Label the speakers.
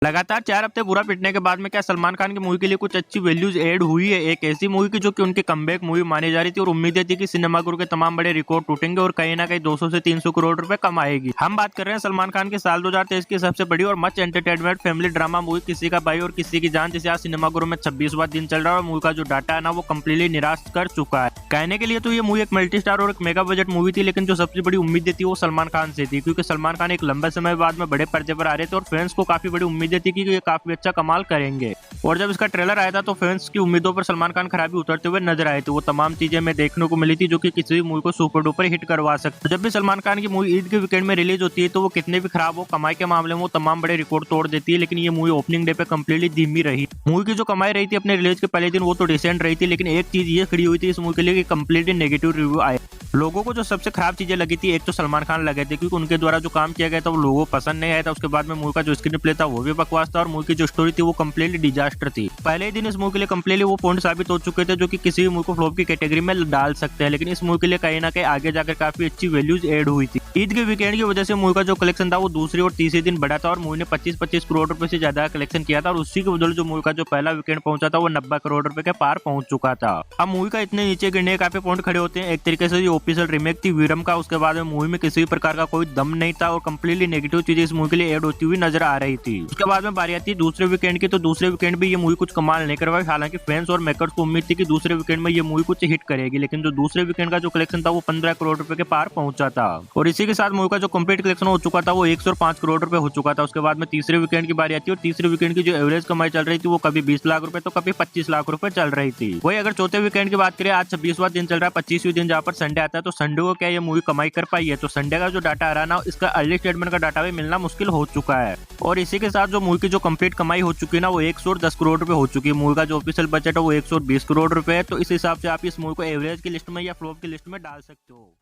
Speaker 1: लगातार 4 हफ्ते बुरा पिटने के बाद में क्या सलमान खान की मूवी के लिए कुछ अच्छी वैल्यूज ऐड हुई है। एक ऐसी मूवी की जो कि उनकी कमबैक मूवी मानी जा रही थी और उम्मीदें थी कि सिनेमा गुरु के तमाम बड़े रिकॉर्ड टूटेंगे और कहीं ना कहीं 200 से 300 करोड़ रुपए कमाएगी। हम बात कर रहे हैं सलमान खान के साल 2023 की सबसे बड़ी और much entertainment family drama movie किसी का भाई और किसी की जान, जिसे आज सिनेमा गुरु में 26वां दिन चल रहा है और मूवी का जो डाटा है ना वो कम्प्लीटली निराश कर चुका है। कहने के लिए तो ये मूवी एक मल्टी स्टार और एक मेगा बजट मूवी थी, लेकिन जो सबसे बड़ी उम्मीदें थी वो सलमान खान से थी, क्योंकि सलमान खान एक लंबे समय बाद में बड़े पर्दे पर आ रहे थे और फैंस को काफी बड़ी उम्मीदें थी कि ये काफी अच्छा कमाल करेंगे। और जब इसका ट्रेलर आया था तो फैंस की उम्मीदों पर सलमान खान खराबी उतरते हुए नजर आए थे। वो तमाम चीजें हमें देखने को मिली थी जो कि किसी भी मूवी को सुपर डुपर हिट करवा सकते। जब भी सलमान खान की मूवी ईद के वीकेंड में रिलीज होती है तो वो कितने भी खराब हो, कमाई के मामले में वो तमाम बड़े रिकॉर्ड तोड़ देती है, लेकिन ये मूवी ओपनिंग डे पे कम्प्लीटली धीमी रही। मूवी की जो कमाई रही थी अपने रिलीज के पहले दिन वो तो डिसेंट रही थी, लेकिन एक चीज ये खड़ी हुई थी इस मूवी के लिए कि कम्प्लीटली नेगेटिव रिव्यू आए। लोगों को जो सबसे खराब चीजें लगी थी, एक तो सलमान खान लगे थे क्योंकि उनके द्वारा जो काम किया गया था वो लोगों को पसंद नहीं आया था। उसके बाद में मूवी का जो स्क्रीन प्ले था वो भी बकवास था और मूवी की जो स्टोरी थी वो कम्प्लीटली डिजास्टर थी। पहले ही दिन इस मूवी के लिए कम्प्लीटली वो पॉइंट साबित हो चुके थे जो कि किसी भी मूवी को फ्लॉप की कैटेगरी में डाल सकते हैं, लेकिन इस मूवी के लिए कहीं ना कहीं आगे जाकर काफी अच्छी वैल्यूज एड हुई थी। ईद के वीकेंड की वजह से मूवी का जो कलेक्शन था वो दूसरे और तीसरे दिन बढ़ा था और मूवी ने 25-25 करोड़ रुपए से ज्यादा कलेक्शन किया था और उसी के बदौलत जो मूवी का जो पहला वीकेंड पहुंचा था वो 90 करोड़ रुपए के पार पहुंच चुका था। अब मूवी का इतने नीचे गिरने के काफी पॉइंट खड़े होते हैं। एक तरीके से ये ऑफिशियल रीमेक थी वीरम का, उसके बाद में मूवी में किसी भी प्रकार का कोई दम नहीं था और कम्प्लीटली नेगेटिव चीजें इस मूवी के लिए एड होती हुई नजर आ रही थी। उसके बाद में बारी आती है दूसरे वीकेंड की, तो दूसरे वीकेंड भी ये मूवी कुछ कमाल नहीं करवाई। हालांकि फैंस और मेकर्स को उम्मीद थी कि दूसरे वीकेंड में ये मूवी कुछ हिट करेगी, लेकिन जो दूसरे वीकेंड का जो कलेक्शन था वो 15 करोड़ रुपए के पार पहुंचा था और इसी के साथ मूवी का जो कंप्लीट कलेक्शन हो चुका था वो 105 करोड़ रुपए हो चुका था। उसके बाद में तीसरे वीकेंड की बारी आती है और तीसरे वीकेंड की जो एवरेज कमाई चल रही थी वो कभी 20 लाख रुपए तो कभी 25 लाख रुपए चल रही थी। वही अगर चौथे वीकेंड की बात करें, आज 26वां दिन चल रहा है, 25वीं दिन जहाँ पर संडे आता है, तो संडे को क्या ये मूवी कमाई कर पाई है? तो संडे का जो डाटा आ रहा है ना, इसका अर्ली स्टेटमेंट का डाटा भी मिलना मुश्किल हो चुका है और इसी के साथ जो मूवी की जो कंप्लीट कमाई हो चुकी है ना वो 110 करोड़ रुपए हो चुकी है। मूवी का जो ऑफिशियल बजट है वो 120 करोड़ रुपए है, तो इस हिसाब से आप इस मूवी को एवरेज की लिस्ट में या फ्लॉप की लिस्ट में डाल सकते हो।